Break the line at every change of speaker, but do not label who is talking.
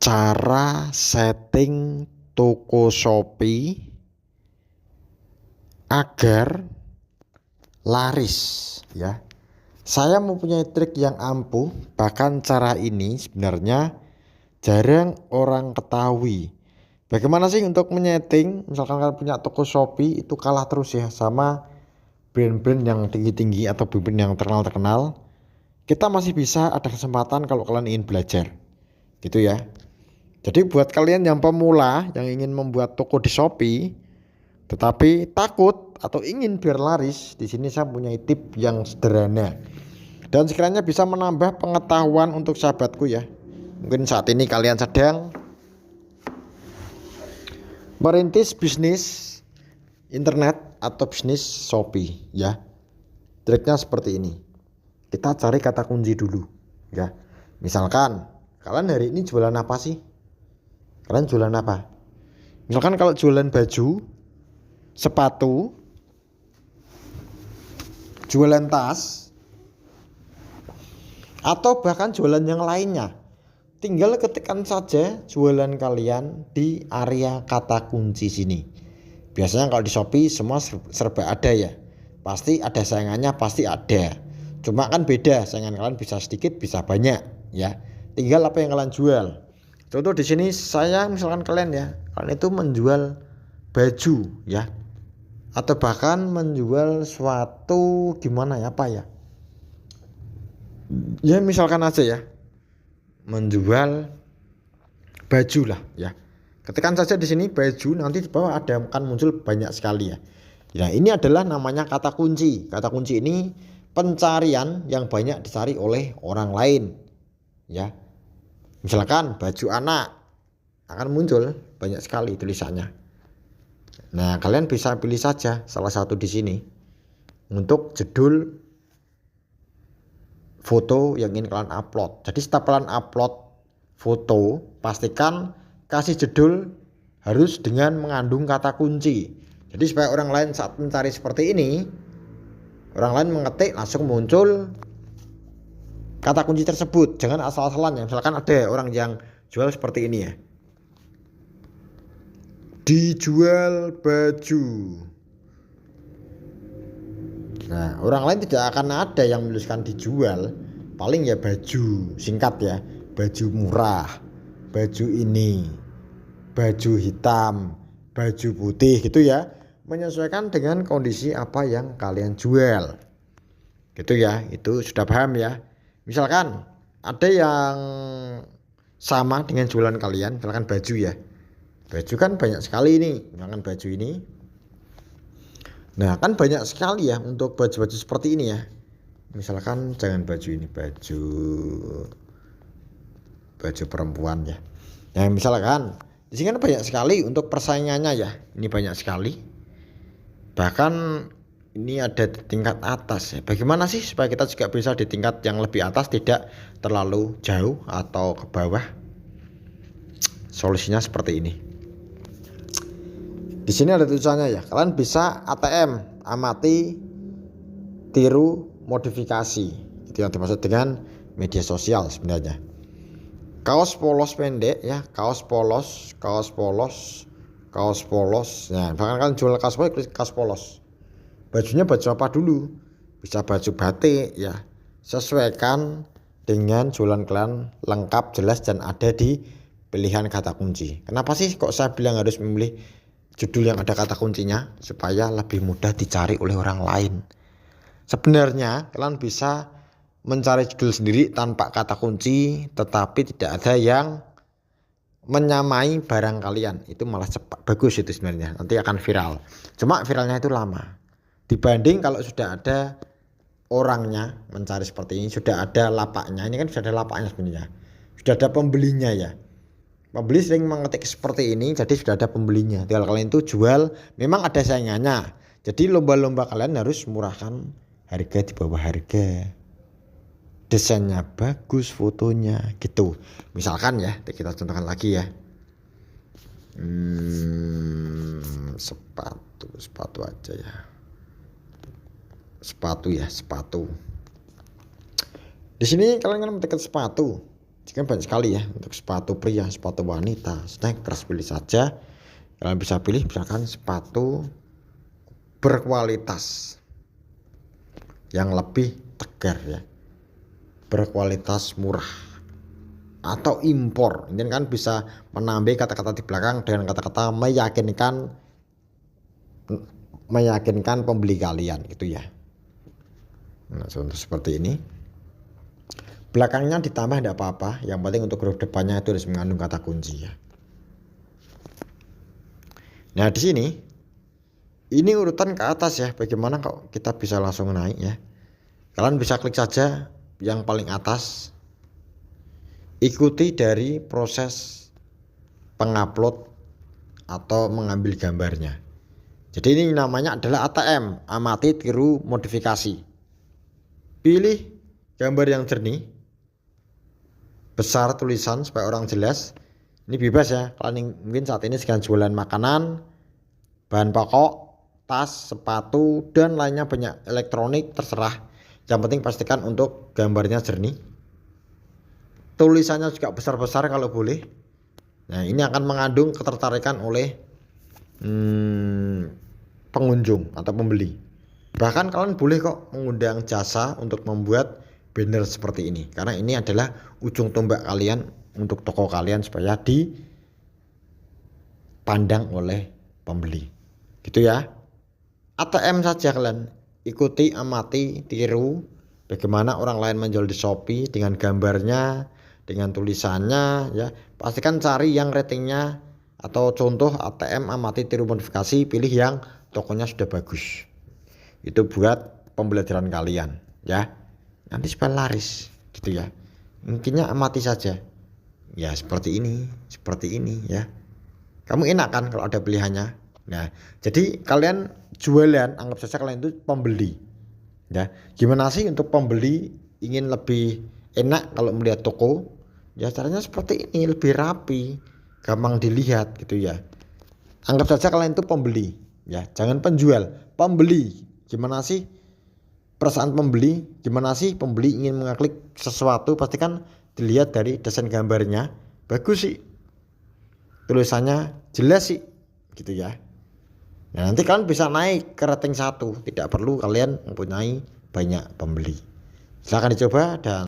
Cara setting toko Shopee agar laris ya. Saya mempunyai trik yang ampuh, bahkan cara ini sebenarnya jarang orang ketahui. Bagaimana sih untuk menyeting, misalkan kalian punya toko Shopee itu kalah terus ya sama brand-brand yang tinggi-tinggi atau brand yang terkenal-terkenal. Kita masih bisa ada kesempatan kalau kalian ingin belajar gitu ya. Jadi buat kalian yang pemula yang ingin membuat toko di Shopee tetapi takut atau ingin biar laris, di sini saya punya tip yang sederhana dan sekiranya bisa menambah pengetahuan untuk sahabatku ya. Mungkin saat ini kalian sedang merintis bisnis internet atau bisnis Shopee ya. Triknya seperti ini. Kita cari kata kunci dulu ya. Misalkan kalian hari ini jualan apa sih? Kalian jualan apa? Misalkan kalau jualan baju, sepatu, jualan tas, atau bahkan jualan yang lainnya, tinggal ketikkan saja jualan kalian di area kata kunci sini. Biasanya kalau di Shopee semua serba ada ya. Pasti ada saingannya, pasti ada. Cuma kan beda, saingan kalian bisa sedikit, bisa banyak ya. Tinggal apa yang kalian jual. Contoh di sini saya misalkan kalian itu menjual baju ya, atau bahkan menjual suatu gimana ya apa ya? Ya misalkan aja ya, menjual baju lah ya. Ketikkan saja di sini baju, nanti di bawah akan muncul banyak sekali ya. Ya ini adalah namanya kata kunci. Kata kunci ini pencarian yang banyak dicari oleh orang lain ya. Misalkan baju anak, akan muncul banyak sekali tulisannya. Nah, kalian bisa pilih saja salah satu di sini untuk judul foto yang ingin kalian upload. Jadi setiap kalian upload foto, pastikan kasih judul harus dengan mengandung kata kunci. Jadi supaya orang lain saat mencari seperti ini, orang lain mengetik langsung muncul kata kunci tersebut. Jangan asal-asalan ya. Misalkan ada orang yang jual seperti ini ya. Dijual baju. Nah, orang lain tidak akan ada yang menuliskan dijual. Paling ya baju, singkat ya. Baju murah, baju ini, baju hitam, baju putih gitu ya. Menyesuaikan dengan kondisi apa yang kalian jual. Gitu ya, itu sudah paham ya. Misalkan ada yang sama dengan jualan kalian, misalkan baju ya. Baju kan banyak sekali ini, misalkan baju ini. Nah kan banyak sekali ya untuk baju-baju seperti ini ya. Misalkan jangan baju ini, baju perempuan ya. Nah misalkan di sini kan banyak sekali untuk persaingannya ya. Ini banyak sekali. Bahkan ini ada di tingkat atas ya. Bagaimana sih supaya kita juga bisa di tingkat yang lebih atas, tidak terlalu jauh atau ke bawah? Solusinya seperti ini. Di sini ada tulisannya ya. Kalian bisa ATM, amati, tiru, modifikasi. Itu yang dimaksud dengan media sosial sebenarnya. Kaos polos pendek ya, kaos polos. Nah, bahkan kalian jual kaos polos. Bajunya baju apa dulu? Bisa baju batik ya. Sesuaikan dengan jualan kalian lengkap, jelas dan ada di pilihan kata kunci. Kenapa sih kok saya bilang harus memilih judul yang ada kata kuncinya? Supaya lebih mudah dicari oleh orang lain. Sebenarnya kalian bisa mencari judul sendiri tanpa kata kunci, tetapi tidak ada yang menyamai barang kalian. Itu malah cepat, bagus itu sebenarnya. Nanti akan viral. Cuma viralnya itu lama. Dibanding kalau sudah ada orangnya mencari seperti ini, sudah ada lapaknya. Ini kan sudah ada lapaknya sebenarnya. Sudah ada pembelinya ya. Pembeli sering mengetik seperti ini, jadi sudah ada pembelinya. Tinggal kalian itu jual, memang ada saingannya. Jadi lomba-lomba kalian harus murahkan harga di bawah harga. Desainnya bagus, fotonya gitu. Misalkan ya, kita contohkan lagi ya. Sepatu aja ya. Sepatu. Di sini kalian kan mendekat sepatu. Jika banyak sekali ya untuk sepatu pria, sepatu wanita, sneakers, pilih saja. Kalian bisa pilih misalkan sepatu berkualitas yang lebih tegar ya, berkualitas murah atau impor. Ini kan bisa menambah kata-kata di belakang dengan kata-kata meyakinkan pembeli kalian gitu ya. Nah, contoh seperti ini. Belakangnya ditambah tidak apa-apa, yang penting untuk huruf depannya itu harus mengandung kata kunci ya. Nah di sini ini urutan ke atas ya. Bagaimana kok kita bisa langsung naik ya? Kalian bisa klik saja yang paling atas. Ikuti dari proses pengupload atau mengambil gambarnya. Jadi ini namanya adalah ATM, amati tiru modifikasi. Pilih gambar yang jernih, besar tulisan supaya orang jelas. Ini bebas ya, kalian mungkin saat ini sedang jualan makanan, bahan pokok, tas, sepatu, dan lainnya banyak elektronik, terserah. Yang penting pastikan untuk gambarnya jernih. Tulisannya juga besar-besar kalau boleh. Nah ini akan mengandung ketertarikan oleh pengunjung atau pembeli. Bahkan kalian boleh kok mengundang jasa untuk membuat banner seperti ini, karena ini adalah ujung tombak kalian untuk toko kalian supaya dipandang oleh pembeli gitu ya. ATM saja kalian ikuti, amati, tiru bagaimana orang lain menjual di Shopee dengan gambarnya, dengan tulisannya ya. Pastikan cari yang ratingnya atau contoh ATM amati tiru modifikasi, pilih yang tokonya sudah bagus. Itu buat pembelajaran kalian ya. Nanti supaya laris gitu ya. Mungkinnya amati saja. Ya seperti ini ya. Kamu enak kan kalau ada pilihannya. Nah, jadi kalian jualan, anggap saja kalian itu pembeli. Ya, gimana sih untuk pembeli ingin lebih enak kalau melihat toko? Ya caranya seperti ini, lebih rapi, gampang dilihat gitu ya. Anggap saja kalian itu pembeli, ya, jangan penjual, pembeli. Gimana sih perasaan pembeli? Gimana sih pembeli ingin mengklik sesuatu? Pastikan dilihat dari desain gambarnya, bagus sih, tulisannya jelas sih, gitu ya. Nah nanti kalian bisa naik ke rating 1, tidak perlu kalian mempunyai banyak pembeli. Silahkan dicoba dan